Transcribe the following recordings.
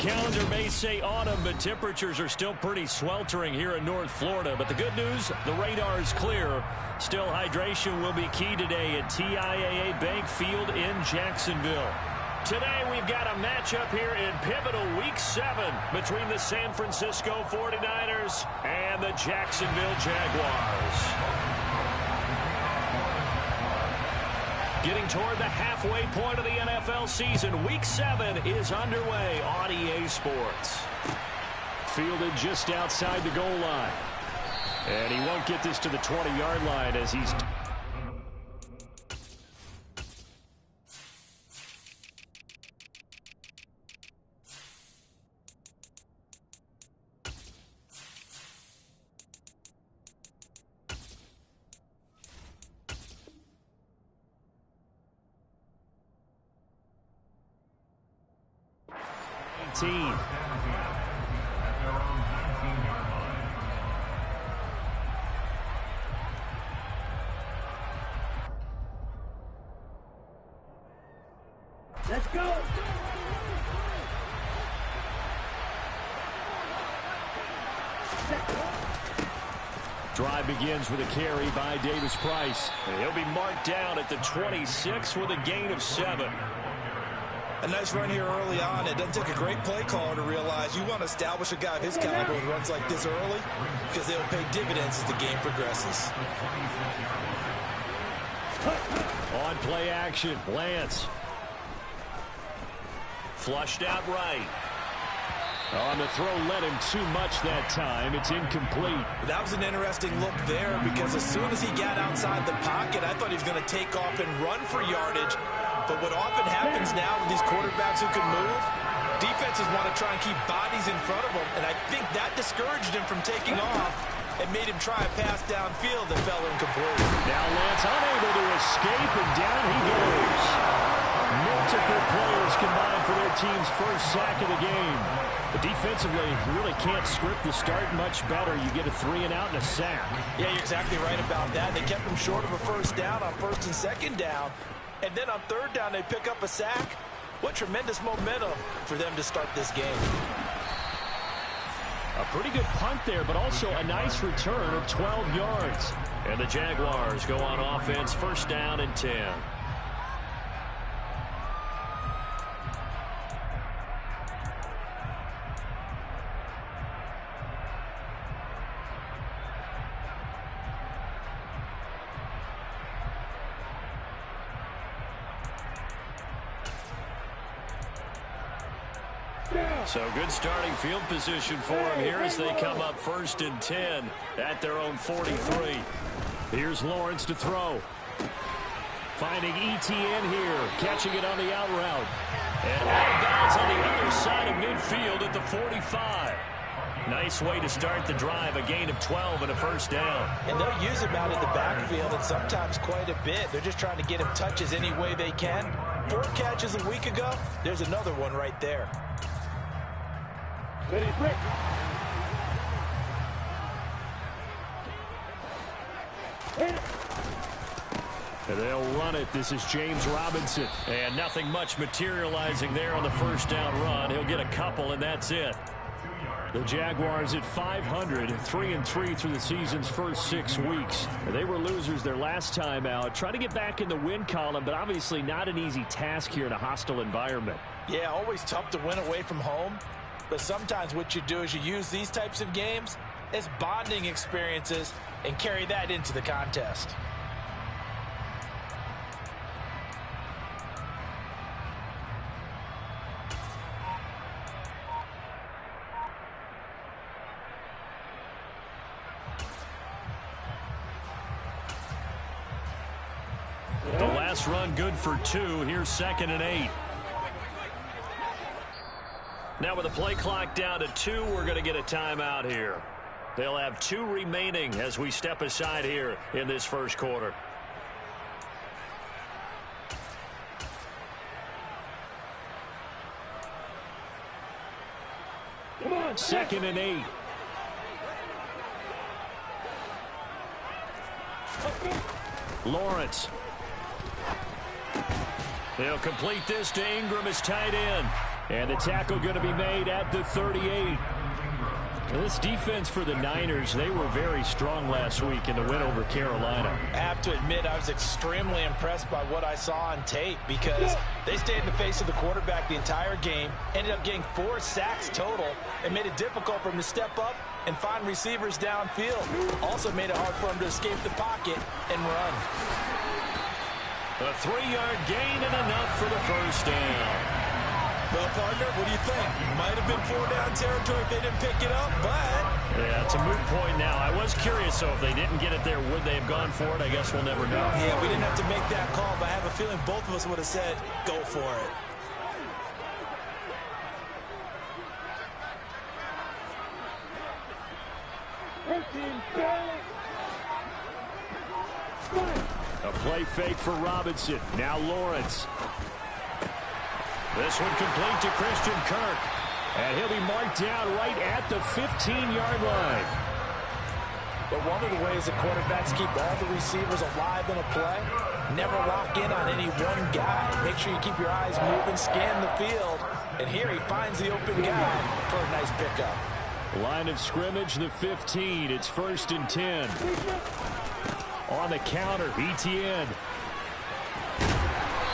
calendar may say autumn, but temperatures are still pretty sweltering here in North Florida. But the good news, the radar is clear. Still, hydration will be key today at TIAA Bank Field in Jacksonville. Today, we've got a matchup here in pivotal Week 7 between the San Francisco 49ers and the Jacksonville Jaguars. Getting toward the halfway point of the NFL season, Week 7 is underway on EA Sports. Fielded just outside the goal line. And he won't get this to the 20-yard line as he's... Team. Let's go. Drive begins with a carry by Davis Price. And he'll be marked down at the 26 with a gain of 7. A nice run here early on. It doesn't take a great play caller to realize you want to establish a guy of his caliber with runs like this early because they'll pay dividends as the game progresses. On play action, Lance. Flushed out right. On the throw, led him too much that time. It's incomplete. That was an interesting look there because as soon as he got outside the pocket, I thought he was going to take off and run for yardage. But what often happens now with these quarterbacks who can move, defenses want to try and keep bodies in front of them, and I think that discouraged him from taking off and made him try a pass downfield that fell incomplete. Now Lance unable to escape, and down he goes. Multiple players combined for their team's first sack of the game. But defensively, you really can't script the start much better. You get a 3-and-out and a sack. Yeah, you're exactly right about that. They kept him short of a first down on first and second down. And then on third down, they pick up a sack. What tremendous momentum for them to start this game. A pretty good punt there, but also a nice return of 12 yards. And the Jaguars go on offense, first down and 10. So good starting field position for them here as they come up first and 10 at their own 43. Here's Lawrence to throw. Finding ETN here, catching it on the out route. And out of bounds on the other side of midfield at the 45. Nice way to start the drive, a gain of 12 and a first down. And they'll use him out in the backfield and sometimes quite a bit. They're just trying to get him touches any way they can. 4 catches a week ago, there's another one right there. Ready, break. And they'll run it. This is James Robinson. And nothing much materializing there on the first down run. He'll get a couple, and that's it. The Jaguars at 500, 3-3 through the season's first 6 weeks. They were losers their last time out. Trying to get back in the win column, but obviously not an easy task here in a hostile environment. Yeah, always tough to win away from home. But sometimes what you do is you use these types of games as bonding experiences and carry that into the contest. The last run good for 2. Here's 2nd and 8. Now with the play clock down to 2, we're going to get a timeout here. They'll have 2 remaining as we step aside here in this first quarter. Come on, 2nd and 8. Lawrence. He'll complete this to Ingram as tight end. And the tackle going to be made at the 38. This defense for the Niners, they were very strong last week in the win over Carolina. I have to admit, I was extremely impressed by what I saw on tape because they stayed in the face of the quarterback the entire game, ended up getting 4 sacks total, and made it difficult for him to step up and find receivers downfield. Also made it hard for him to escape the pocket and run. A 3-yard gain and enough for the first down. Well, partner, what do you think? Might have been 4-down territory if they didn't pick it up, but... Yeah, it's a moot point now. I was curious, so if they didn't get it there, would they have gone for it? I guess we'll never know. Yeah, we didn't have to make that call, but I have a feeling both of us would have said, go for it. A play fake for Robinson. Now Lawrence. This one complete to Christian Kirk. And he'll be marked down right at the 15-yard line. But one of the ways the quarterbacks keep all the receivers alive in a play, never lock in on any one guy. Make sure you keep your eyes moving, scan the field. And here he finds the open guy for a nice pickup. Line of scrimmage, the 15. It's 1st and 10. On the counter, Etienne.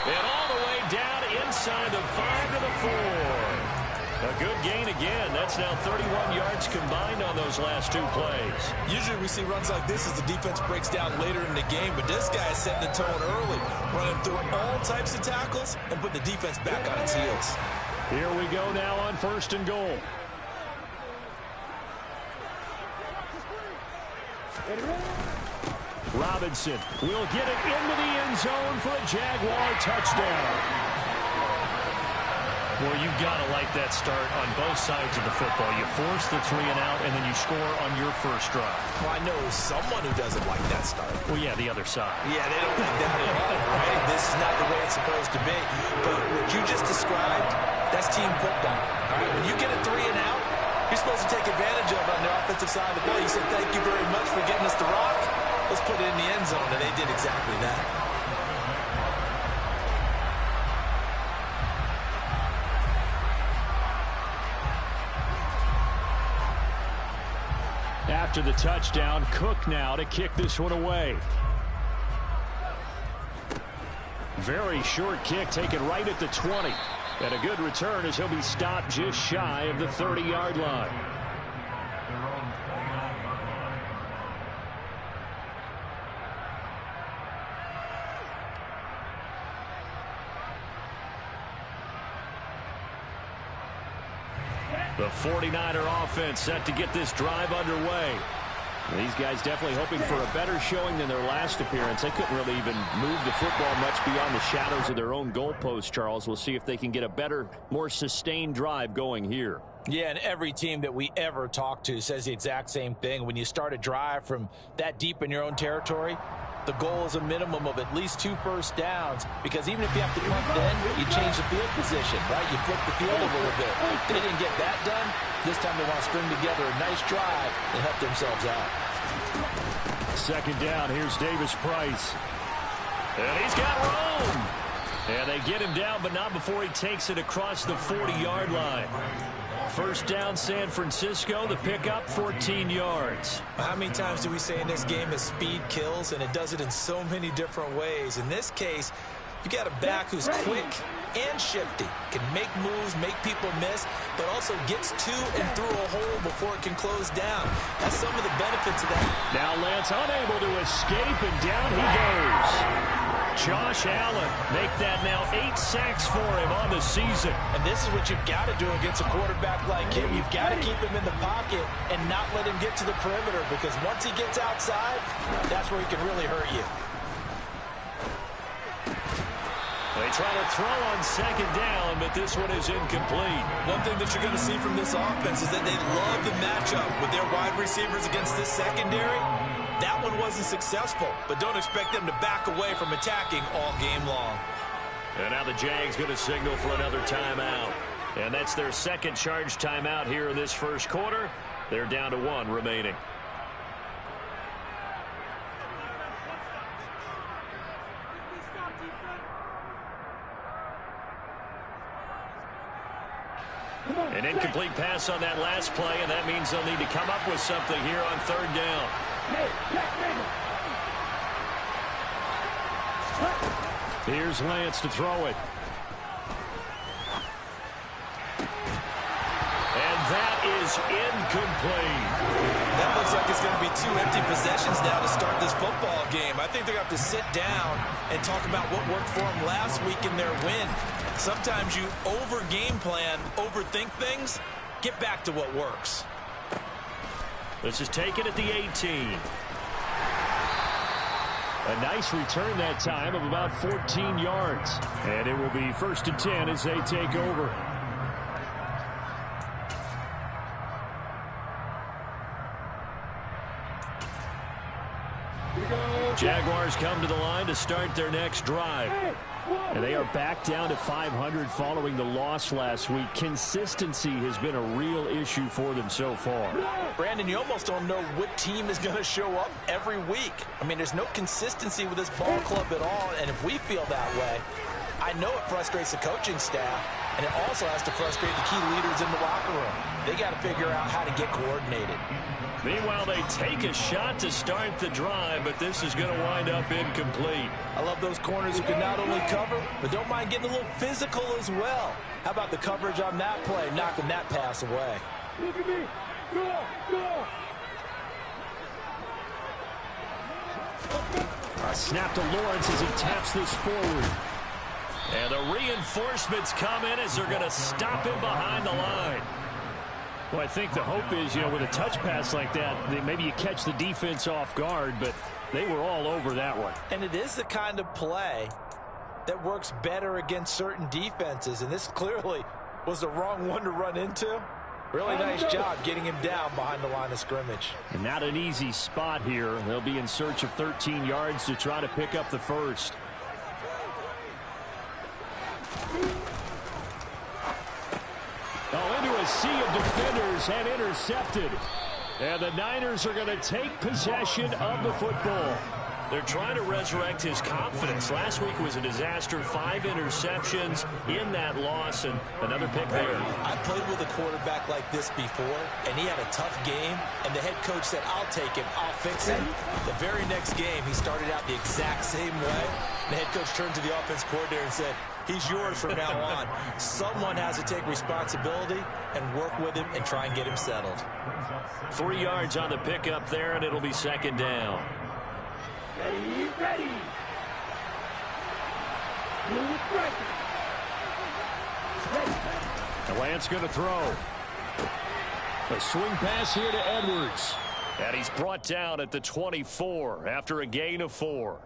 And all the way down inside the 5 to the 4. A good gain again. That's now 31 yards combined on those last 2 plays. Usually we see runs like this as the defense breaks down later in the game, but this guy is setting the tone early, running through all types of tackles and put the defense back on its heels. Here we go now on 1st and goal. Robinson will get it into the end zone for a Jaguar touchdown. Well, you've got to like that start on both sides of the football. You force the 3 and out, and then you score on your first drive. Well, I know someone who doesn't like that start. Well, yeah, the other side. Yeah, they don't like that at all, right? This is not the way it's supposed to be. But what you just described, that's team football. All right, when you get a 3 and out, you're supposed to take advantage of it on the offensive side of the ball. You said, thank you very much for getting us the rock. Let's put it in the end zone, and they did exactly that. After the touchdown, Cook now to kick this one away. Very short kick taken right at the 20. And a good return as he'll be stopped just shy of the 30-yard line. The 49er offense set to get this drive underway. These guys definitely hoping for a better showing than their last appearance. They couldn't really even move the football much beyond the shadows of their own goalpost, Charles. We'll see if they can get a better, more sustained drive going here. Yeah, and every team that we ever talk to says the exact same thing. When you start a drive from that deep in your own territory, the goal is a minimum of at least 2 first downs, because even if you have to punt then, you change the field position, right? You flip the field a little bit. They didn't get that done. This time they want to string together a nice drive and help themselves out. 2nd down, here's Davis Price. And he's got room. And they get him down, but not before he takes it across the 40-yard line. 1st down, San Francisco. The pickup, 14 yards. How many times do we say in this game that speed kills, and it does it in so many different ways? In this case, you got a back who's quick and shifty, can make moves, make people miss, but also gets to and through a hole before it can close down. That's some of the benefits of that. Now Lance unable to escape, and down he goes. Josh Allen make that now 8 sacks for him on the season. And this is what you've got to do against a quarterback like him. You've got to keep him in the pocket and not let him get to the perimeter, because once he gets outside, that's where he can really hurt you. They try to throw on 2nd down, but this one is incomplete. One thing that you're going to see from this offense is that they love the matchup with their wide receivers against this secondary. That one wasn't successful, but don't expect them to back away from attacking all game long. And now the Jags going to signal for another timeout. And that's their 2nd charge timeout here in this 1st quarter. They're down to 1 remaining. An incomplete pass on that last play, and that means they'll need to come up with something here on third down. Here's Lance to throw it. And that is incomplete. That looks like it's going to be 2 empty possessions now to start this football game. I think they're going to have to sit down and talk about what worked for them last week in their win. Sometimes you over-game plan, overthink things. Get back to what works. This is taken at the 18. A nice return that time of about 14 yards. And it will be 1st and 10 as they take over. Jaguars come to the line to start their next drive. And they are back down to 500 following the loss last week. Consistency has been a real issue for them so far. Brandon, you almost don't know what team is going to show up every week. I mean, there's no consistency with this ball club at all, and if we feel that way, I know it frustrates the coaching staff, and it also has to frustrate the key leaders in the locker room. They got to figure out how to get coordinated. Meanwhile, they take a shot to start the drive, but this is going to wind up incomplete. I love those corners who can not only cover, but don't mind getting a little physical as well. How about the coverage on that play, knocking that pass away? Look at me. Go. A snap to Lawrence as he taps this forward. And the reinforcements come in as they're going to stop him behind the line. Well, I think the hope is, with a touch pass like that, maybe you catch the defense off guard, but they were all over that one. And it is the kind of play that works better against certain defenses, and this clearly was the wrong one to run into. Really nice job getting him down behind the line of scrimmage. And not an easy spot here. They'll be in search of 13 yards to try to pick up the first. Into a sea of defenders and intercepted. And the Niners are going to take possession of the football. They're trying to resurrect his confidence. Last week was a disaster. 5 interceptions in that loss, and another pick there. I played with a quarterback like this before, and he had a tough game, and the head coach said, I'll take him, I'll fix him. The very next game, he started out the exact same way. The head coach turned to the offense coordinator and said, he's yours from now on. Someone has to take responsibility and work with him and try and get him settled. 3 yards on the pickup there, and it'll be 2nd down. Ready. The Lance going to throw. A swing pass here to Edwards. And he's brought down at the 24 after a gain of 4.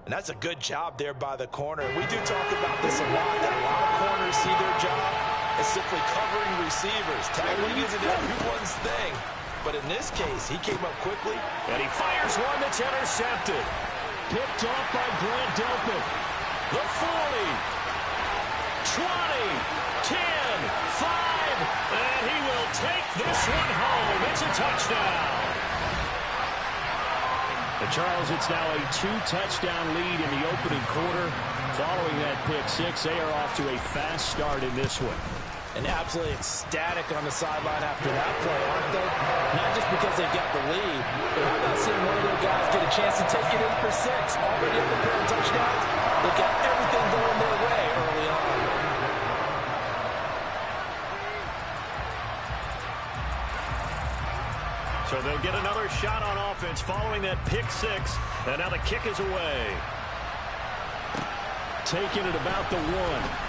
And that's a good job there by the corner. We do talk about this a lot, that a lot of corners see their job as simply covering receivers. Tackling isn't everyone's thing. But in this case, he came up quickly. And he fires one that's intercepted. Picked off by Grant Delpit. The 40. 20. 10. 5. And he will take this one home. It's a touchdown. And Charles, it's now a 2-touchdown lead in the opening quarter. Following that pick 6, they are off to a fast start in this one. And absolutely ecstatic on the sideline after that play, aren't they? Not just because they've got the lead, but how about seeing one of their guys get a chance to take it in for 6? Already up a pair of touchdowns. They got everything going their way early on. So they'll get another shot on offense following that pick 6. And now the kick is away. Taking it about the 1.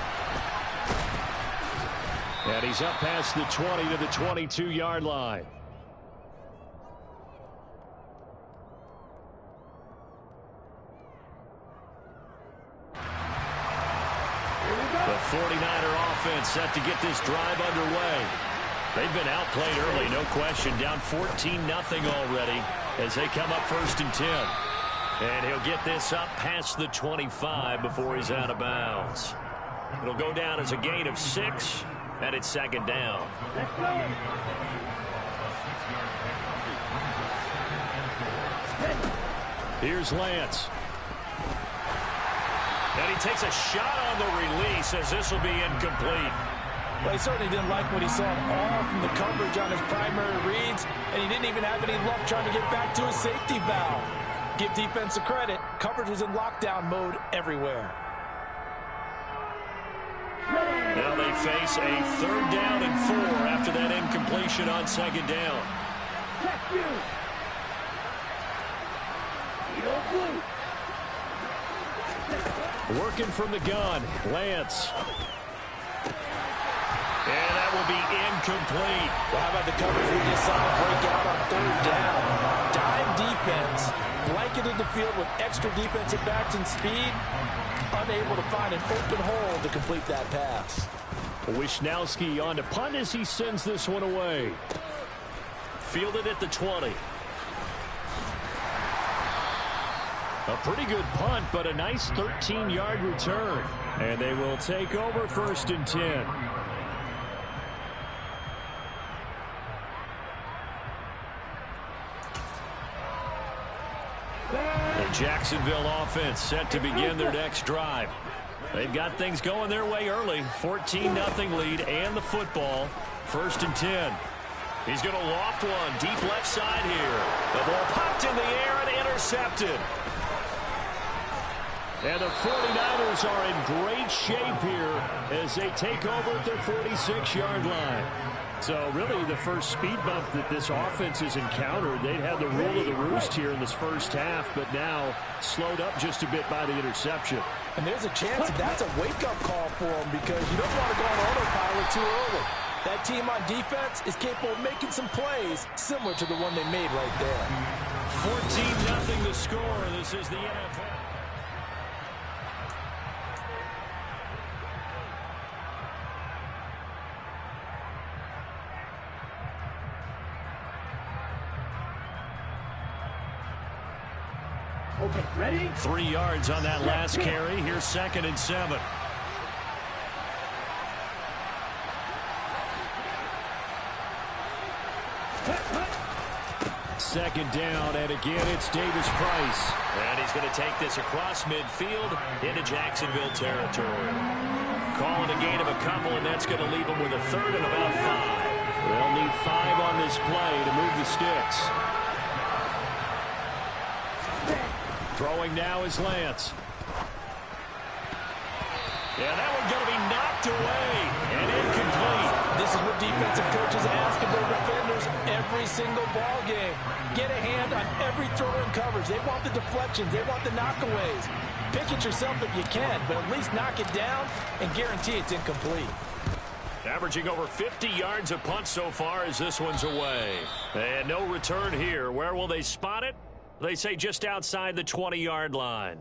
And he's up past the 20 to the 22-yard line. The 49er offense set to get this drive underway. They've been outplayed early, no question. Down 14-0 already as they come up 1st and 10. And he'll get this up past the 25 before he's out of bounds. It'll go down as a gain of 6. And it's 2nd down. Here's Lance. And he takes a shot on the release as this will be incomplete. Well, he certainly didn't like what he saw all from the coverage on his primary reads, and he didn't even have any luck trying to get back to his safety valve. Give defense a credit. Coverage was in lockdown mode everywhere. Now they face a 3rd down and 4 after that incompletion on 2nd down. Working from the gun, Lance. And that will be incomplete. Well, how about the coverage we just saw break out on 3rd down? Dime defense, blanketed the field with extra defensive backs and speed, unable to find an open hole to complete that pass. Wisnowski on to punt as he sends this one away. Fielded at the 20. A pretty good punt, but a nice 13-yard return. And they will take over 1st and 10. The Jacksonville offense set to begin their next drive. They've got things going their way early. 14-0 lead and the football. 1st and 10. He's going to loft one deep left side here. The ball popped in the air and intercepted. And the 49ers are in great shape here as they take over at their 46-yard line. So really the first speed bump that this offense has encountered, they'd had the rule of the roost here in this first half, but now slowed up just a bit by the interception. And there's a chance that that's a wake-up call for them because you don't want to go on autopilot too early. That team on defense is capable of making some plays similar to the one they made right there. 14-0 the score. This is the NFL. Okay, ready? 3 yards on that last carry. Here's 2nd and 7. Second down, and again it's Davis Price. And he's going to take this across midfield into Jacksonville territory. Calling a gain of a couple, and that's going to leave him with a 3rd and about 5. They'll need 5 on this play to move the sticks. Throwing now is Lance. Yeah, that one's going to be knocked away and incomplete. This is what defensive coaches ask of their defenders every single ball game. Get a hand on every throw in coverage. They want the deflections. They want the knockaways. Pick it yourself if you can, but at least knock it down and guarantee it's incomplete. Averaging over 50 yards a punt so far as this one's away. And no return here. Where will they spot it? They say just outside the 20-yard line.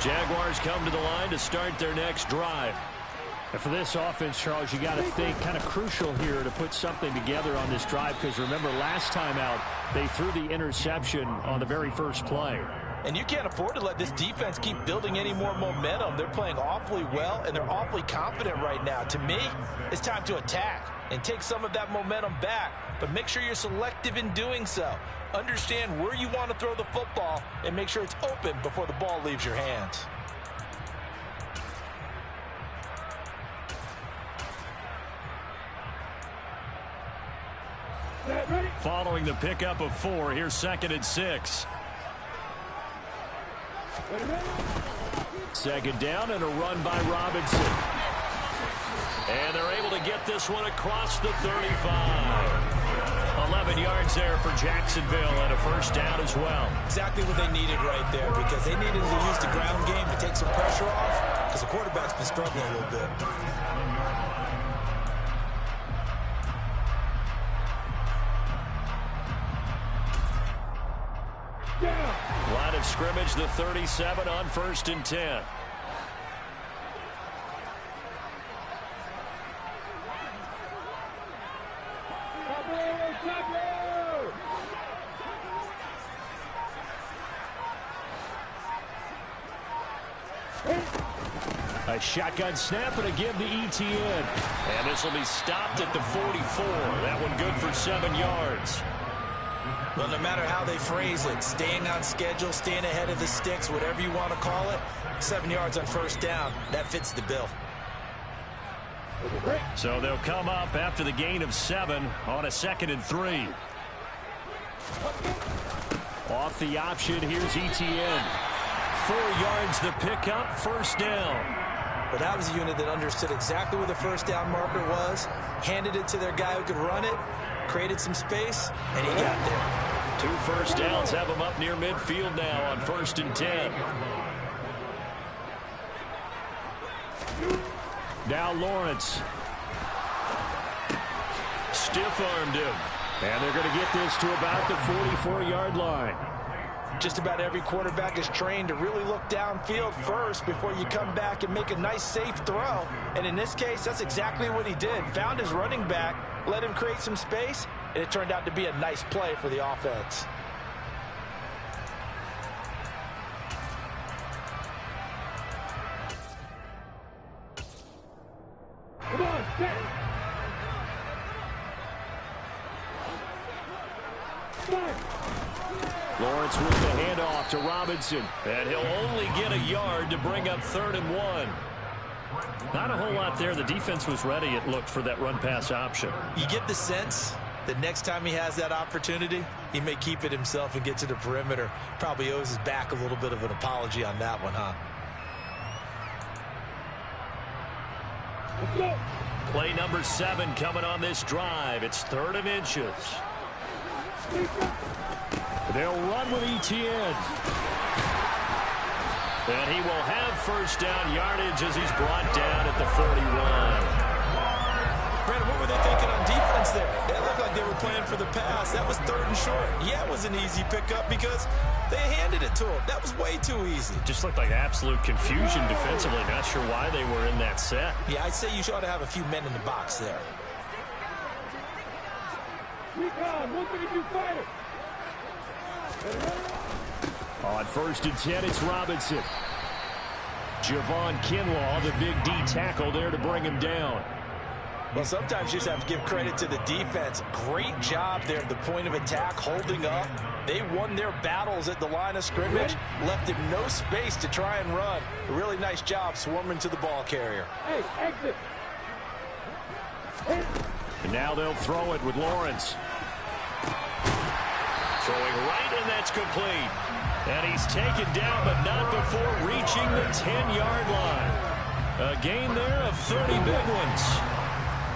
Jaguars come to the line to start their next drive. And for this offense, Charles, you got to think kind of crucial here to put something together on this drive because remember last time out they threw the interception on the very first play. And you can't afford to let this defense keep building any more momentum. They're playing awfully well, and they're awfully confident right now. To me, it's time to attack and take some of that momentum back, but make sure you're selective in doing so. Understand where you want to throw the football and make sure it's open before the ball leaves your hands. Following the pickup of 4, here's 2nd and 6. Second down and a run by Robinson. And they're able to get this one across the 35. 11 yards there for Jacksonville and a first down as well. Exactly what they needed right there because they needed to use the ground game to take some pressure off because the quarterback's been struggling a little bit. Line of scrimmage, the 37 on 1st and 10. A shotgun snap and a give to ETN. And this will be stopped at the 44. That one good for 7 yards. Well, no matter how they phrase it, staying on schedule, staying ahead of the sticks, whatever you want to call it, 7 yards on first down, that fits the bill. So they'll come up after the gain of 7 on a 2nd and 3. Off the option, here's ETN. 4 yards the pickup, first down. But that was a unit that understood exactly where the first down marker was, handed it to their guy who could run it, created some space, and he got there. 2 first downs have him up near midfield now on 1st and 10. Now Lawrence. Stiff-armed him. And they're going to get this to about the 44-yard line. Just about every quarterback is trained to really look downfield first before you come back and make a nice, safe throw. And in this case, that's exactly what he did. Found his running back, let him create some space, and it turned out to be a nice play for the offense. Come on, set. Lawrence with the handoff to Robinson. And he'll only get a yard to bring up 3rd and 1. Not a whole lot there. The defense was ready, it looked, for that run-pass option. You get the sense that next time he has that opportunity, he may keep it himself and get to the perimeter. Probably owes his back a little bit of an apology on that one, huh? Let's go. Play number 7 coming on this drive. It's 3rd and inches. They'll run with ETN. And he will have first down yardage as he's brought down at the 41. Brandon, what were they thinking on defense there? It looked like they were playing for the pass. That was 3rd and short. Yeah, it was an easy pickup because they handed it to him. That was way too easy. Just looked like absolute confusion defensively. Not sure why they were in that set. Yeah, I'd say you ought to have a few men in the box there. Recon, 132 fighter. On 1st and 10, it's Robinson. Javon Kinlaw, the big D tackle there to bring him down. Well, sometimes you just have to give credit to the defense. Great job there at the point of attack, holding up. They won their battles at the line of scrimmage, left him no space to try and run. A really nice job swarming to the ball carrier. Hey, exit. And now they'll throw it with Lawrence. Throwing right, and that's complete. And he's taken down, but not before reaching the 10-yard line. A gain there of 30 big ones.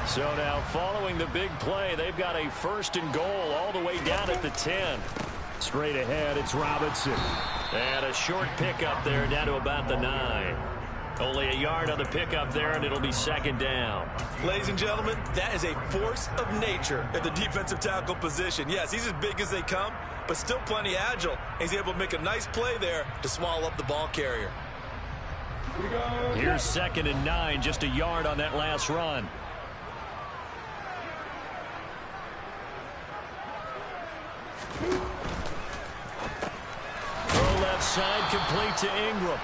So now following the big play, they've got a 1st and goal all the way down at the 10. Straight ahead, it's Robinson. And a short pickup there down to about the 9. Only a yard on the pickup there, and it'll be 2nd down. Ladies and gentlemen, that is a force of nature at the defensive tackle position. Yes, he's as big as they come, but still plenty agile. He's able to make a nice play there to swallow up the ball carrier. Here's 2nd and 9, just a yard on that last run. Throw left side, complete to Ingram.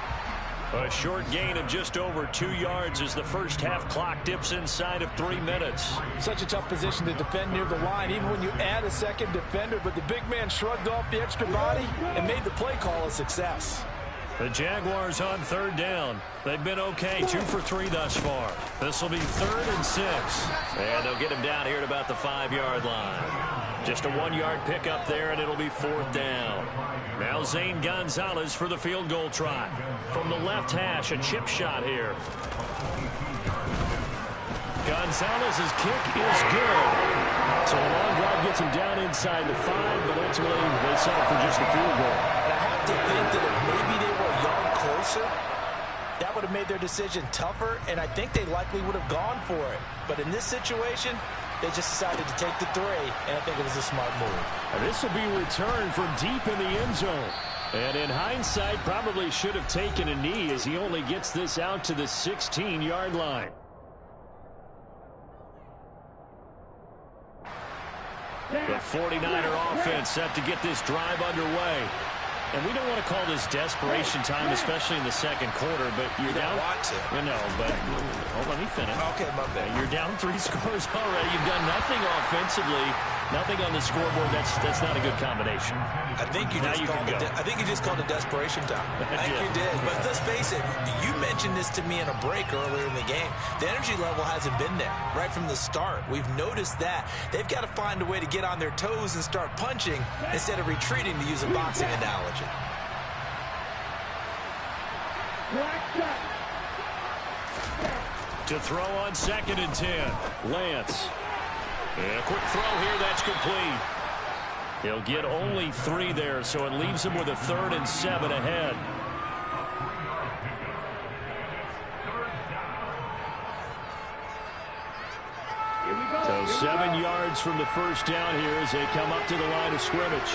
A short gain of just over 2 yards as the first half clock dips inside of 3 minutes. Such a tough position to defend near the line, even when you add a second defender, but the big man shrugged off the extra body and made the play call a success. The Jaguars on 3rd down. They've been okay, 2 for 3 thus far. This will be 3rd and 6. And they'll get him down here at about the 5-yard line. Just a 1-yard pickup there, and it'll be 4th down. Now Zane Gonzalez for the field goal try. From the left hash, a chip shot here. Gonzalez's kick is good. So a long drive gets him down inside the 5, but ultimately they settle for just the field goal. And I have to think that if maybe they were a yard closer, that would have made their decision tougher, and I think they likely would have gone for it. But in this situation, they just decided to take the 3, and I think it was a smart move. And this will be returned from deep in the end zone. And in hindsight, probably should have taken a knee as he only gets this out to the 16-yard line. The 49er offense set to get this drive underway. And we don't want to call this desperation time, especially in the second quarter, but you're down. You don't want to. No, but let me finish. Okay, my bad. You're down 3 scores already. You've done nothing offensively, nothing on the scoreboard. That's not a good combination. I think you just called it desperation time. I think you did. But let's face it, you mentioned this to me in a break earlier in the game. The energy level hasn't been there right from the start. We've noticed that. They've got to find a way to get on their toes and start punching instead of retreating, to use a boxing analogy. To throw on 2nd and 10. Lance. And a quick throw here. That's complete. He'll get only 3 there, so it leaves him with a 3rd and 7 ahead. So 7 yards from the first down here as they come up to the line of scrimmage.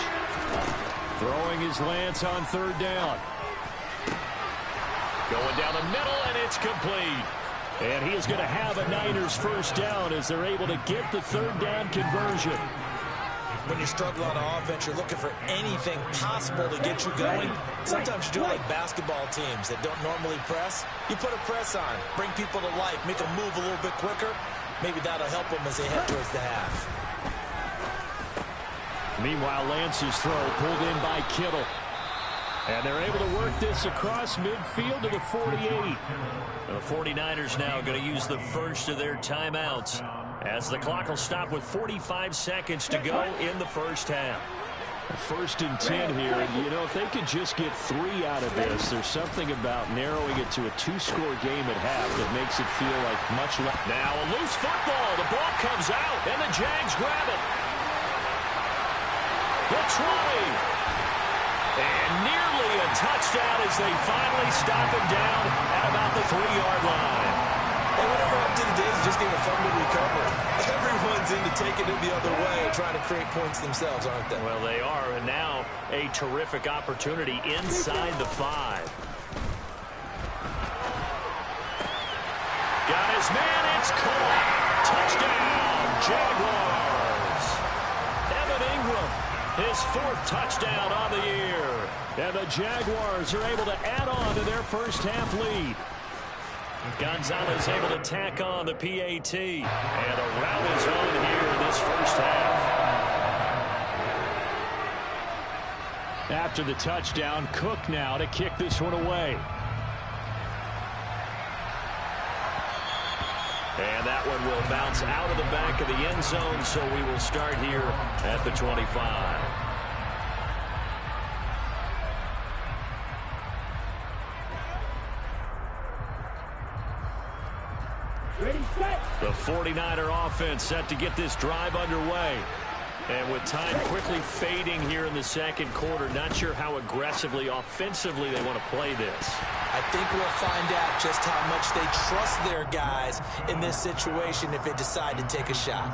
Throwing is Lance on 3rd down. Going down the middle, and it's complete. And he is going to have a Niners first down as they're able to get the 3rd down conversion. When you struggle on offense, you're looking for anything possible to get you going. Sometimes you do it like basketball teams that don't normally press. You put a press on, bring people to life, make them move a little bit quicker. Maybe that'll help them as they head towards the half. Meanwhile, Lance's throw pulled in by Kittle. And they're able to work this across midfield to the 48. The 49ers now going to use the first of their timeouts as the clock will stop with 45 seconds to go in the first half. 1st and 10 here, and you know, if they could just get 3 out of this, there's something about narrowing it to a 2-score game at half that makes it feel like much less. Now a loose football. The ball comes out, and the Jags grab it. The try. And nearly a touchdown as they finally stop him down at about the 3-yard line. Hey, whatever up to the days, just getting a fumble recovery. Everyone's into taking it the other way, trying to create points themselves, aren't they? Well, they are, and now a terrific opportunity inside the 5. Got his man, it's caught. Touchdown, Jaguars. Evan Ingram, his 4th touchdown on the year. And the Jaguars are able to add on to their first half lead. Gonzalez able to tack on the PAT. And a rout is on here in this first half. After the touchdown, Cook now to kick this one away. And that one will bounce out of the back of the end zone, so we will start here at the 25. Ready, set. The 49er offense set to get this drive underway. And with time quickly fading here in the second quarter, not sure how aggressively, offensively they want to play this. I think we'll find out just how much they trust their guys in this situation if they decide to take a shot.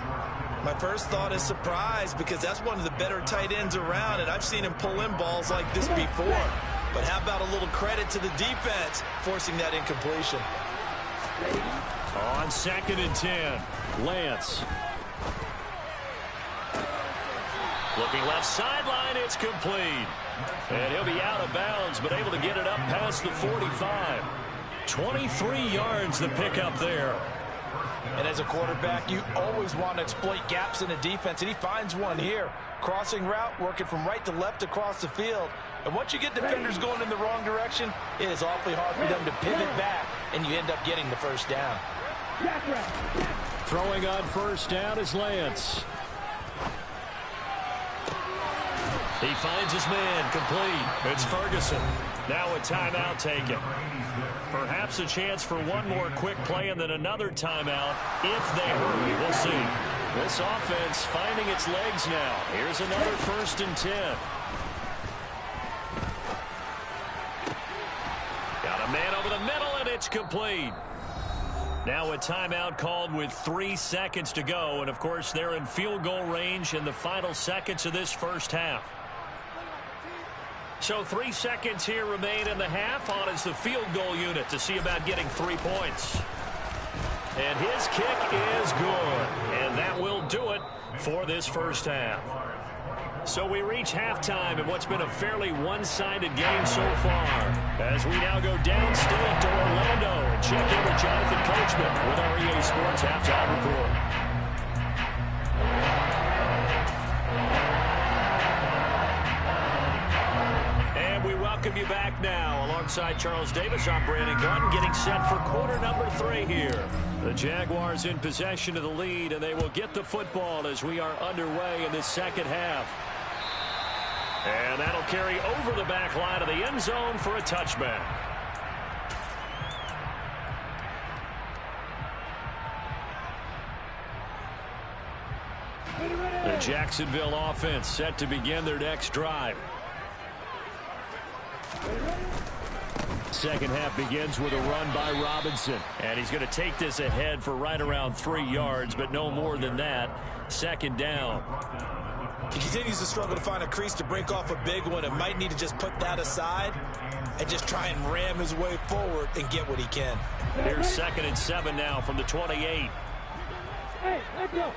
My first thought is surprise, because that's one of the better tight ends around, and I've seen him pull in balls like this before. But how about a little credit to the defense forcing that incompletion? On 2nd and 10, Lance. Looking left sideline, it's complete. And he'll be out of bounds, but able to get it up past the 45. 23 yards the pickup there. And as a quarterback, you always want to exploit gaps in the defense, and he finds one here. Crossing route, working from right to left across the field. And once you get defenders going in the wrong direction, it is awfully hard for them to pivot back, and you end up getting the first down. Throwing on first down is Lance. He finds his man, complete. It's Ferguson. Now a timeout taken. Perhaps a chance for one more quick play and then another timeout if they hurry. We'll see. This offense finding its legs now. Here's another 1st and 10. Got a man over the middle, and it's complete. Now a timeout called with 3 seconds to go. And, of course, they're in field goal range in the final seconds of this first half. So 3 seconds here remain in the half. On is the field goal unit to see about getting 3 points. And his kick is good. And that will do it for this first half. So we reach halftime in what's been a fairly one-sided game so far. As we now go downstate to Orlando and check in with Jonathan Coachman with our EA Sports Halftime Report. And we welcome you back now. Alongside Charles Davis, I'm Brandon Gunn, getting set for quarter number 3 here. The Jaguars in possession of the lead, and they will get the football as we are underway in this second half. And that'll carry over the back line of the end zone for a touchback. The Jacksonville offense set to begin their next drive. Second half begins with a run by Robinson. And he's going to take this ahead for right around 3 yards, but no more than that. Second down. He continues to struggle to find a crease to break off a big one. And might need to just put that aside and just try and ram his way forward and get what he can. Here's 2nd and 7 now from the 28. Hey, let's go.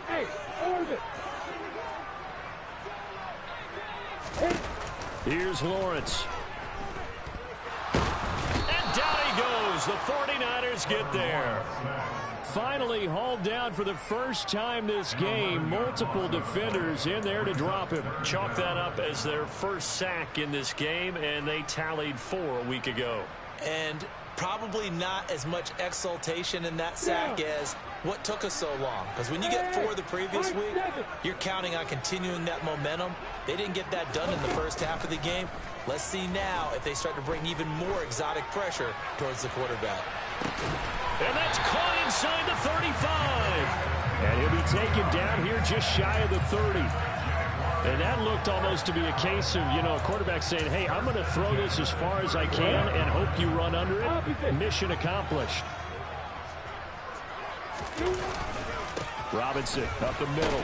Hey, orbit. Here's Lawrence. And down he goes. The 49ers get there. Finally hauled down for the first time this game. Multiple defenders in there to drop him. Chalk that up as their first sack in this game, and they tallied 4 a week ago. And probably not as much exultation in that sack as what took us so long. Because when you get 4 the previous week, you're counting on continuing that momentum. They didn't get that done in the first half of the game. Let's see now if they start to bring even more exotic pressure towards the quarterback. And that's caught inside the 35. And he'll be taken down here just shy of the 30. And that looked almost to be a case of, a quarterback saying, hey, I'm going to throw this as far as I can and hope you run under it. Mission accomplished. Robinson up the middle.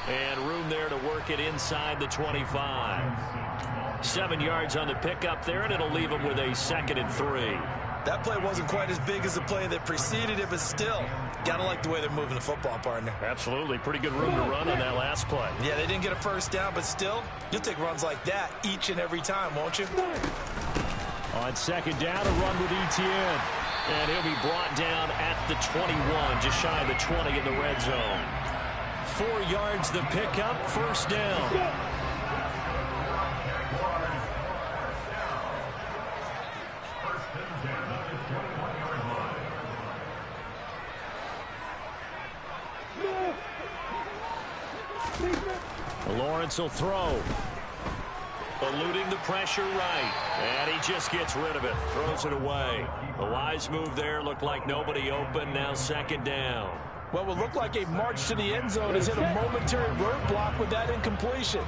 And room there to work it inside the 25. 7 yards on the pickup there, and it'll leave him with a 2nd and 3. That play wasn't quite as big as the play that preceded it, but still, gotta like the way they're moving the football, partner. Absolutely. Pretty good room to run on that last play. Yeah, they didn't get a first down, but still, you'll take runs like that each and every time, won't you? On 2nd down, a run with Etienne. And he'll be brought down at the 21, just shy of the 20 in the red zone. 4 yards the pickup, first down. Lawrence will throw. Eluding the pressure right. And he just gets rid of it. Throws it away. A wise move there. Looked like nobody open. Now 2nd down. Well, what looked like a march to the end zone is hit a momentary roadblock with that incompletion.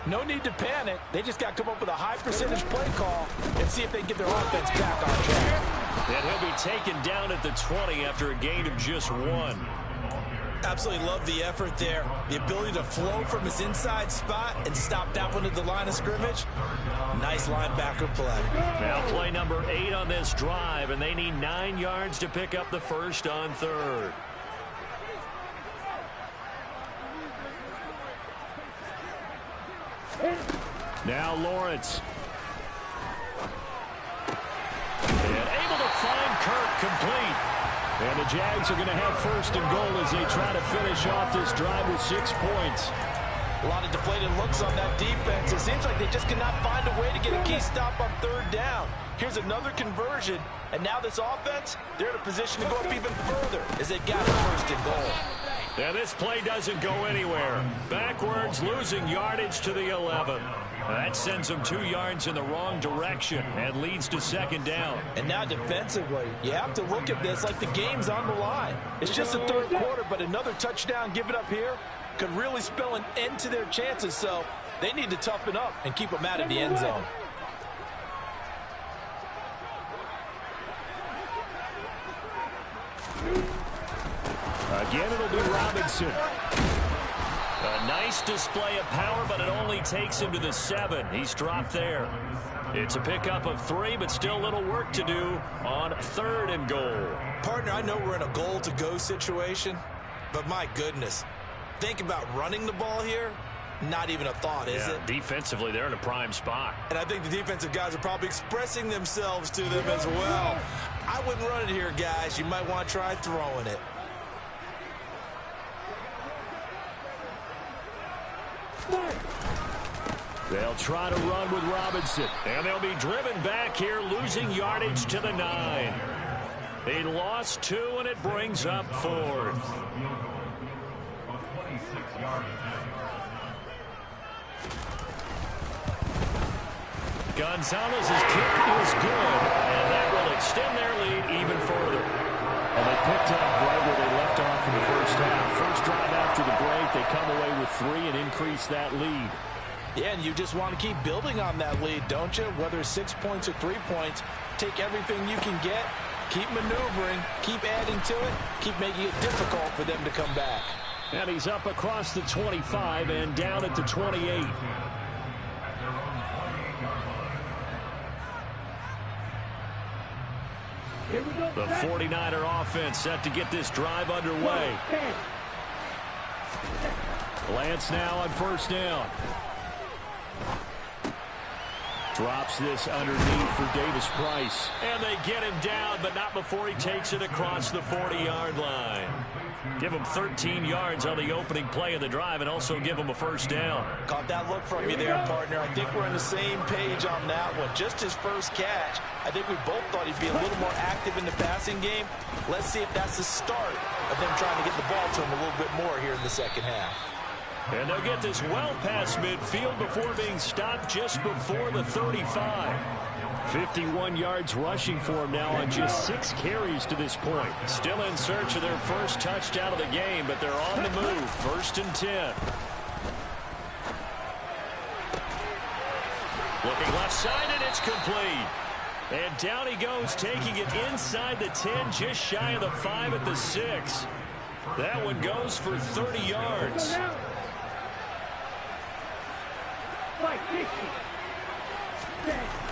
No need to panic. They just got to come up with a high percentage play call and see if they can get their offense back on track. And he'll be taken down at the 20 after a gain of just 1. Absolutely love the effort there. The ability to flow from his inside spot and stop that one at the line of scrimmage. Nice linebacker play. Now play number 8 on this drive, and they need 9 yards to pick up the first on 3rd. Now Lawrence. And able to find Kirk complete. And the Jags are going to have 1st and goal as they try to finish off this drive with 6 points. A lot of deflated looks on that defense. It seems like they just cannot find a way to get a key stop on 3rd down. Here's another conversion, and now this offense, they're in a position to go up even further as they got 1st and goal. Now this play doesn't go anywhere. Backwards, losing yardage to the 11. That sends them 2 yards in the wrong direction and leads to 2nd down. And now defensively, you have to look at this like the game's on the line. It's just the 3rd quarter, but another touchdown given up here could really spell an end to their chances, so they need to toughen up and keep them out of the end zone. Again, it'll be Robinson. A nice display of power, but it only takes him to the 7. He's dropped there. It's a pickup of 3, but still a little work to do on 3rd and goal. Partner, I know we're in a goal-to-go situation, But my goodness, think about running the ball here. Not even a thought, is it? Defensively, they're in a prime spot. And I think the defensive guys are probably expressing themselves to them as well. I wouldn't run it here, guys. You might want to try throwing it. They'll try to run with Robinson. And they'll be driven back here, losing yardage to the 9. They lost 2, and it brings up 4th. Gonzalez's kick is good, and that will extend their lead even further. And they picked up right where they left off in the first half. First drive after the break, they come away with 3 and increase that lead. Yeah, and you just want to keep building on that lead, don't you? Whether it's 6 points or 3 points, take everything you can get, keep maneuvering, keep adding to it, keep making it difficult for them to come back. And he's up across the 25 and down at the 28. The 49er offense set to get this drive underway. Lance now on first down. Drops this underneath for Davis Price. And they get him down, but not before he takes it across the 40-yard line. Give him 13 yards on the opening play of the drive and also give him a first down. Caught that look from you there, partner. I think we're on the same page on that one. Just his first catch. I think we both thought he'd be a little more active in the passing game. Let's see if that's the start of them trying to get the ball to him a little bit more here in the second half. And they'll get this well past midfield before being stopped just before the 35. 51 yards rushing for him now on just 6 carries to this point. Still in search of their first touchdown of the game, but they're on the move. 1st and 10. Looking left side, and it's complete. And down he goes, taking it inside the 10, just shy of the 5 at the 6. That one goes for 30 yards.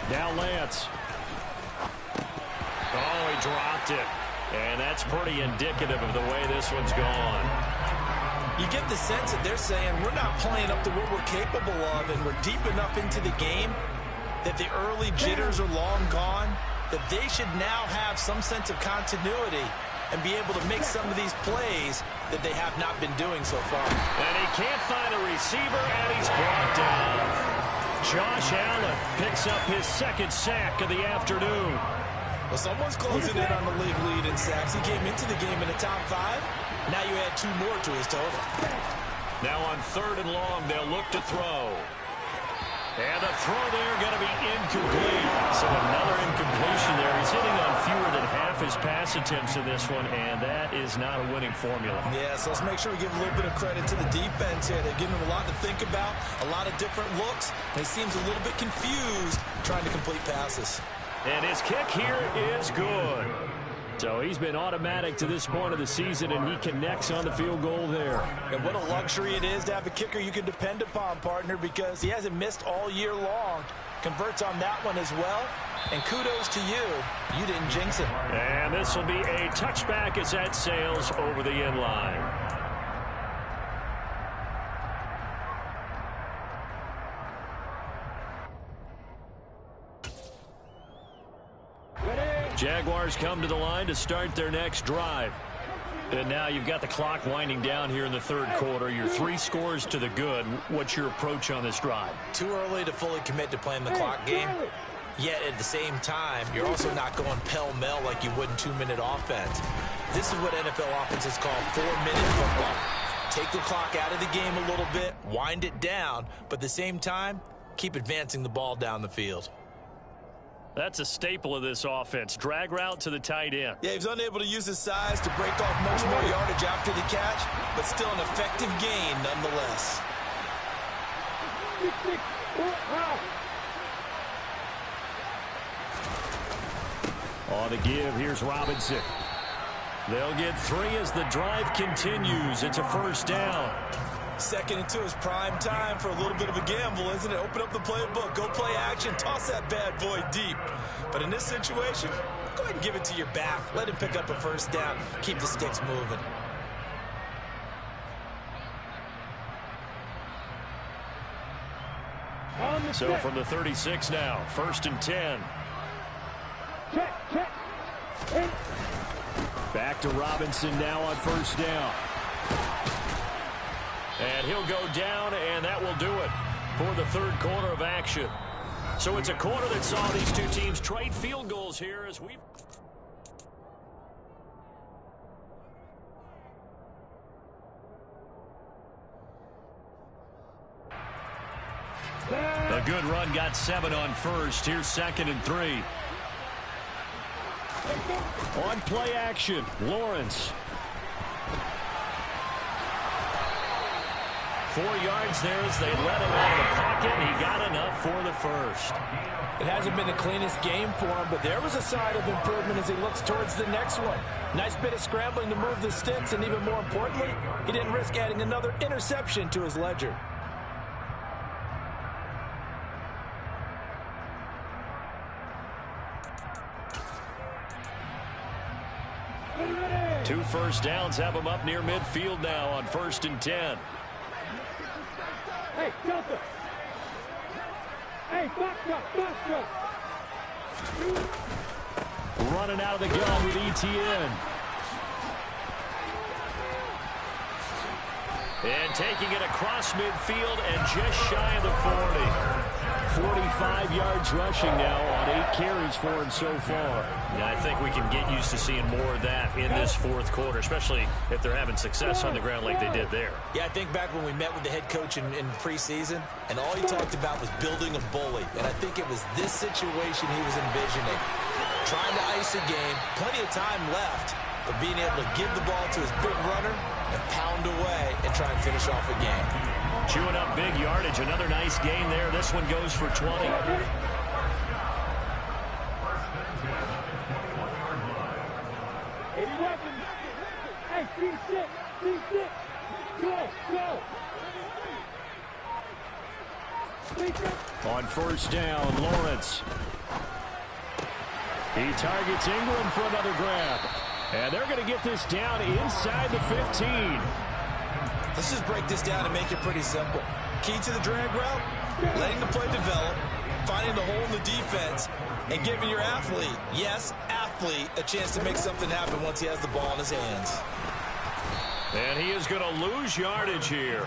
Now Lance. Oh, he dropped it. And that's pretty indicative of the way this one's gone. You get the sense that they're saying we're not playing up to what we're capable of, and we're deep enough into the game that the early jitters are long gone, that they should now have some sense of continuity and be able to make some of these plays that they have not been doing so far. And he can't find a receiver, and he's brought down. Josh Allen picks up his 2nd sack of the afternoon. Well, someone's closing in on the league lead in sacks. He came into the game in the top 5. Now you add 2 more to his total. Now on 3rd and long, they'll look to throw. And the throw there going to be incomplete. So another incompletion there. He's hitting on fewer than half his pass attempts in this one, and that is not a winning formula. Yeah, so let's make sure we give a little bit of credit to the defense here. They're giving him a lot to think about, a lot of different looks. And he seems a little bit confused trying to complete passes. And his kick here is good. So he's been automatic to this point of the season, and he connects on the field goal there. And what a luxury it is to have a kicker you can depend upon, partner, because he hasn't missed all year long. Converts on that one as well. And kudos to you. You didn't jinx him. And this will be a touchback as that sails over the end line. Jaguars come to the line to start their next drive. And now you've got the clock winding down here in the 3rd quarter. Your 3 scores to the good. What's your approach on this drive? Too early to fully commit to playing the clock game. Yet at the same time, you're also not going pell-mell like you would in 2-minute offense. This is what NFL offenses call 4-minute football. Take the clock out of the game a little bit, wind it down, but at the same time, keep advancing the ball down the field. That's a staple of this offense. Drag route to the tight end. Yeah, he's unable to use his size to break off much more yardage after the catch, but still an effective gain nonetheless. On the give, here's Robinson. They'll get 3 as the drive continues. It's a first down. Second into his prime time for a little bit of a gamble, isn't it? Open up the playbook, go play action, toss that bad boy deep. But in this situation, go ahead and give it to your back. Let him pick up a first down. Keep the sticks moving. So from the 36 now, 1st and 10. Check. Back to Robinson now on 1st down. And he'll go down, and that will do it for the 3rd quarter of action. So it's a quarter that saw these two teams trade field goals here as we... A good run, got 7 on 1st. Here's 2nd and 3. On play action, Lawrence. 4 yards there as they let him out of the pocket, and he got enough for the 1st. It hasn't been the cleanest game for him, but there was a sign of improvement as he looks towards the next one. Nice bit of scrambling to move the sticks, and even more importantly, he didn't risk adding another interception to his ledger. Two first downs have him up near midfield now on 1st and 10. Hey, Delta. Hey, box up. Running out of the gun with ETN. And taking it across midfield and just shy of the 40. 45 yards rushing now on 8 carries for him so far. Yeah, I think we can get used to seeing more of that in this 4th quarter, especially if they're having success on the ground like they did there. Yeah, I think back when we met with the head coach in preseason, and all he talked about was building a bully. And I think it was this situation he was envisioning. Trying to ice a game, plenty of time left, but being able to give the ball to his big runner and pound away and try and finish off a game. Chewing up big yardage. Another nice gain there. This one goes for 20. Hey, C6. Go. On 1st down, Lawrence. He targets Ingram for another grab. And they're going to get this down inside the 15. Let's just break this down and make it pretty simple. Key to the drag route, letting the play develop, finding the hole in the defense, and giving your athlete, yes, athlete, a chance to make something happen once he has the ball in his hands. And he is going to lose yardage here.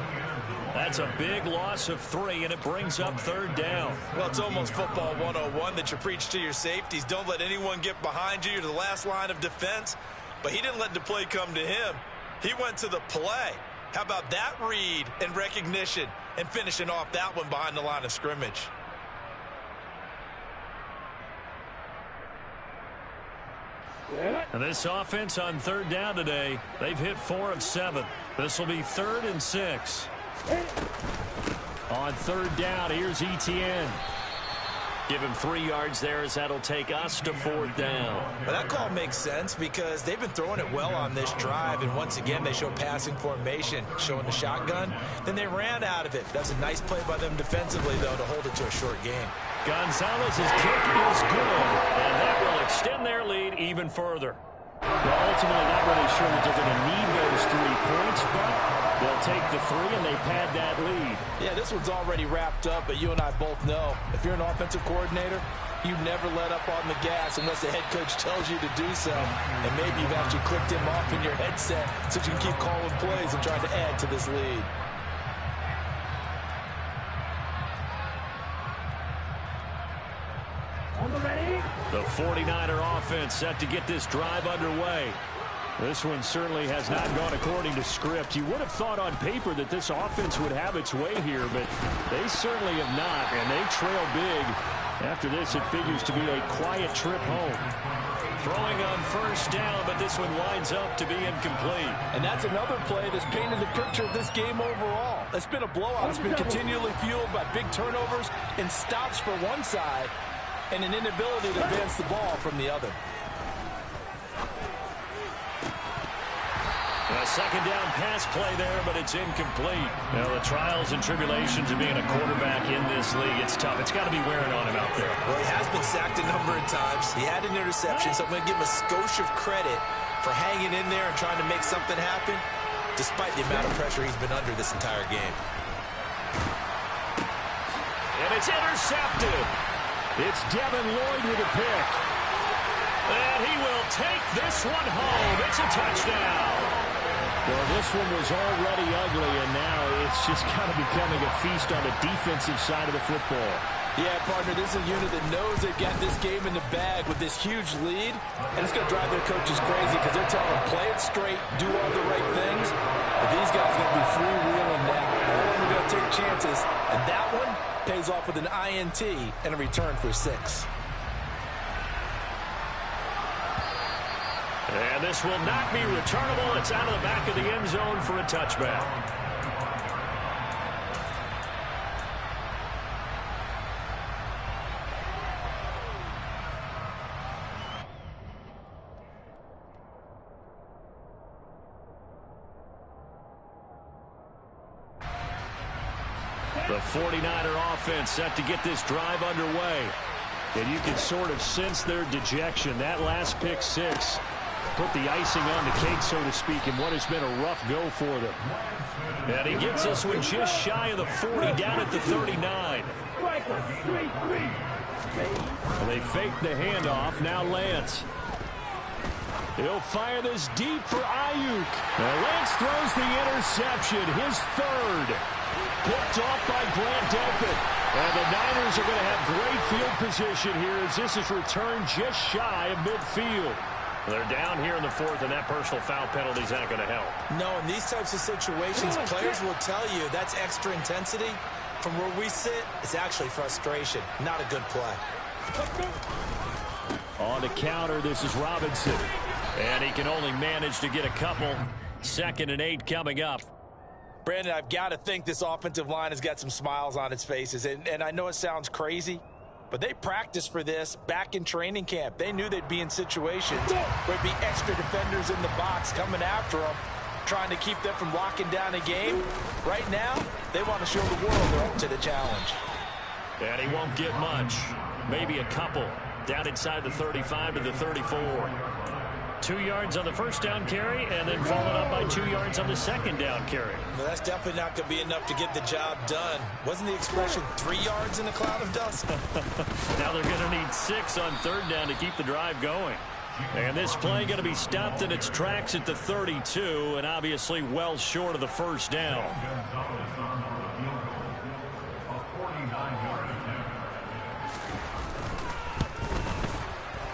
That's a big loss of 3, and it brings up 3rd down. Well, it's almost football 101 that you preach to your safeties. Don't let anyone get behind you. You're the last line of defense. But he didn't let the play come to him. He went to the play. How about that read and recognition and finishing off that one behind the line of scrimmage? And this offense on 3rd down today, they've hit 4 of 7. This will be 3rd and 6. On 3rd down, here's ETN. Give him 3 yards there as that'll take us to 4th down. Well, that call makes sense because they've been throwing it well on this drive, and once again they show passing formation, showing the shotgun. Then they ran out of it. That's a nice play by them defensively, though, to hold it to a short game. Gonzalez's kick is good, and that will extend their lead even further. Well, ultimately, not really sure that they're going to need those 3 points, but they'll take the 3 and they pad that lead. Yeah, this one's already wrapped up, but you and I both know if you're an offensive coordinator, you never let up on the gas unless the head coach tells you to do so. And maybe you've actually clicked him off in your headset so you can keep calling plays and trying to add to this lead. The 49er offense set to get this drive underway. This one certainly has not gone according to script. You would have thought on paper that this offense would have its way here, but they certainly have not, and they trail big. After this, it figures to be a quiet trip home. Throwing on 1st down, but this one winds up to be incomplete. And that's another play that's painted the picture of this game overall. It's been a blowout. It's been continually fueled by big turnovers and stops for one side and an inability to advance the ball from the other. A 2nd down pass play there, but it's incomplete. Now, the trials and tribulations of being a quarterback in this league, it's tough. It's got to be wearing on him out there. Well, he has been sacked a number of times. He had an interception, so I'm going to give him a skosh of credit for hanging in there and trying to make something happen, despite the amount of pressure he's been under this entire game. and it's intercepted. It's Devin Lloyd with a pick. And he will take this one home. It's a touchdown. Well, this one was already ugly, and now it's just kind of becoming a feast on the defensive side of the football. Yeah, partner, this is a unit that knows they've got this game in the bag with this huge lead, and it's going to drive their coaches crazy because they're telling them, play it straight, do all the right things. But these guys are going to be freewheeling now. All of them are going to take chances, and that one pays off with an INT and a return for 6. And this will not be returnable. It's out of the back of the end zone for a touchback. The 49er offense set to get this drive underway. And you can sort of sense their dejection. That last pick 6 put the icing on the cake, so to speak, in what has been a rough go for them. And he gets us with just shy of the 40, down at the 39. Well, they fake the handoff. Now Lance. He'll fire this deep for Ayuk. Now Lance throws the interception, his 3rd. Picked off by Grant Delpit. And the Niners are going to have great field position here as this is returned just shy of midfield. They're down here in the 4th, and that personal foul penalty is not going to help. No, in these types of situations, players will tell you that's extra intensity. From where we sit, it's actually frustration. Not a good play. On the counter, this is Robinson. And he can only manage to get a couple. 2nd and 8 coming up. Brandon, I've got to think this offensive line has got some smiles on its faces. And I know it sounds crazy, but they practiced for this back in training camp. They knew they'd be in situations where there'd be extra defenders in the box coming after them, trying to keep them from locking down a game. Right now, they want to show the world they're up to the challenge. And he won't get much. Maybe a couple. Down inside the 35 to the 34. 2 yards on the first down carry, and then followed up by 2 yards on the second down carry. Well, that's definitely not going to be enough to get the job done. Wasn't the expression 3 yards in a cloud of dust? Now they're going to need 6 on 3rd down to keep the drive going. And this play going to be stopped in its tracks at the 32, and obviously well short of the first down.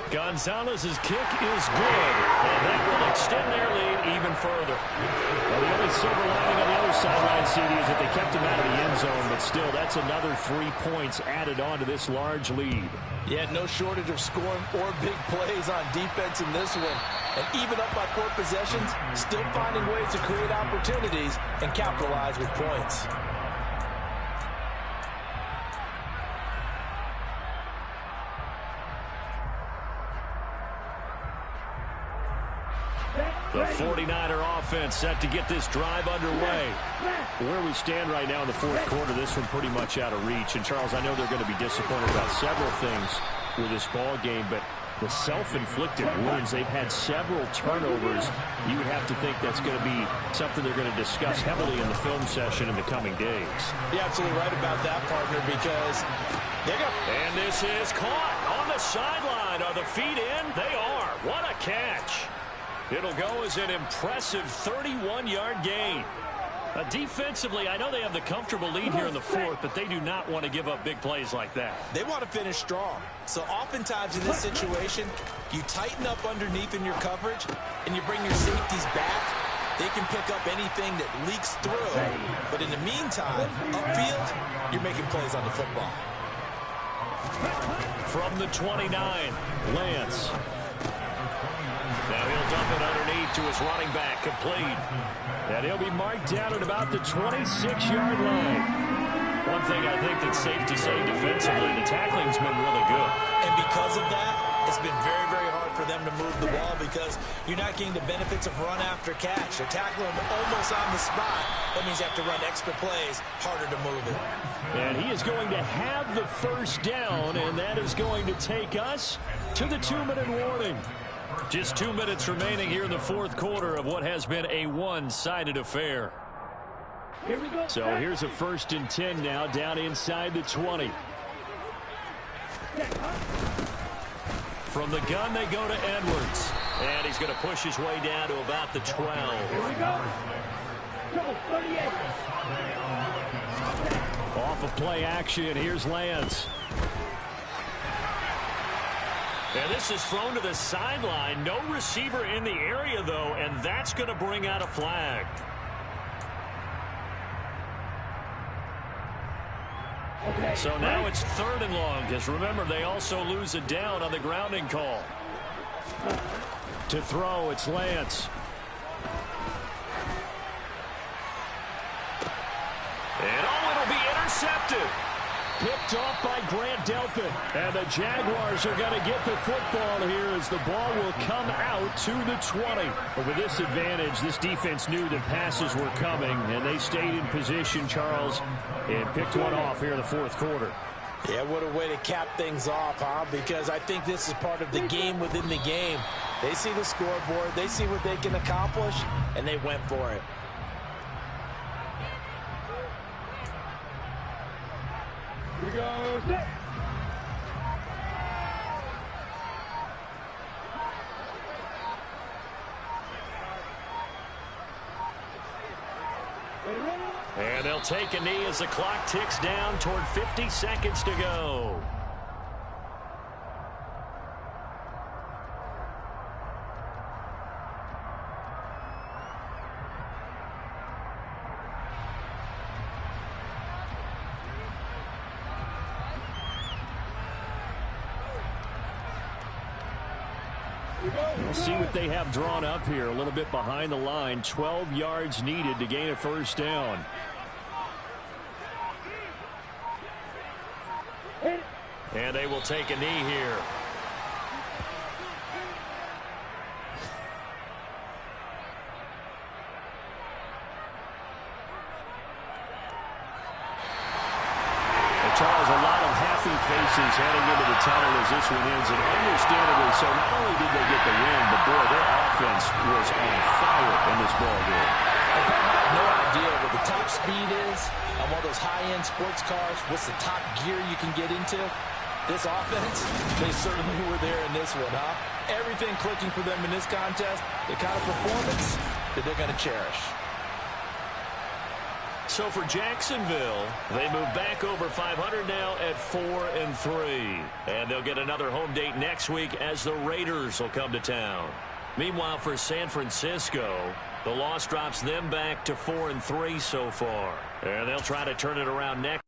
Gonzalez's kick is good, and that will extend their lead even further. Well, the only silver lining on the other sideline, CD, is that they kept him out of the end zone, but still, that's another 3 points added on to this large lead. Yeah, no shortage of scoring or big plays on defense in this one. And even up by 4 possessions, still finding ways to create opportunities and capitalize with points. The 49er offense set to get this drive underway. Where we stand right now in the 4th quarter, this one pretty much out of reach. And, Charles, I know they're going to be disappointed about several things with this ball game, but the self-inflicted wounds, they've had several turnovers. You would have to think that's going to be something they're going to discuss heavily in the film session in the coming days. You're absolutely right about that, partner, because they're going to... And this is caught on the sideline. Are the feet in? They are. What a catch. It'll go as an impressive 31-yard gain. Defensively, I know they have the comfortable lead here in the 4th, but they do not want to give up big plays like that. They want to finish strong. So oftentimes in this situation, you tighten up underneath in your coverage, and you bring your safeties back. They can pick up anything that leaks through. But in the meantime, upfield, you're making plays on the football. From the 29, Lance. Now he'll dump it underneath to his running back, complete. And he'll be marked down at about the 26-yard line. One thing I think that's safe to say defensively, the tackling's been really good. And because of that, it's been very, very hard for them to move the ball because you're not getting the benefits of run after catch. They're tackling them almost on the spot. That means you have to run extra plays, harder to move it. And he is going to have the first down, and that is going to take us to the 2-minute warning. Just 2 minutes remaining here in the 4th quarter of what has been a one-sided affair. Here we go. So here's a 1st and 10 now, down inside the 20. From the gun, they go to Edwards. And he's going to push his way down to about the 12. Here we go. Trouble, 38. Off of play action, here's Lance. And this is thrown to the sideline. No receiver in the area, though, and that's going to bring out a flag. Okay. So now it's 3rd and long, because remember, they also lose a down on the grounding call. To throw, it's Lance. And it'll be intercepted. Picked off by Grant Delpit. And the Jaguars are going to get the football here as the ball will come out to the 20. But with this advantage, this defense knew that passes were coming, and they stayed in position, Charles, and picked one off here in the 4th quarter. Yeah, what a way to cap things off, huh? Because I think this is part of the game within the game. They see the scoreboard, they see what they can accomplish, and they went for it. Here we go. Set. And they'll take a knee as the clock ticks down toward 50 seconds to go. We'll see what they have drawn up here. A little bit behind the line. 12 yards needed to gain a 1st down. And they will take a knee here. Charles, a lot of happy faces heading into the tunnel as this one ends, and understandably so. Not only did they get the win, but boy, their offense was on fire in this ball game. I have no idea what the top speed is on one of those high-end sports cars. What's the top gear you can get into? This offense, they certainly were there in this one, huh? Everything clicking for them in this contest, the kind of performance that they're going to cherish. So for Jacksonville, they move back over 500 now at 4-3. And they'll get another home date next week as the Raiders will come to town. Meanwhile, for San Francisco, the loss drops them back to 4-3 so far. And they'll try to turn it around next.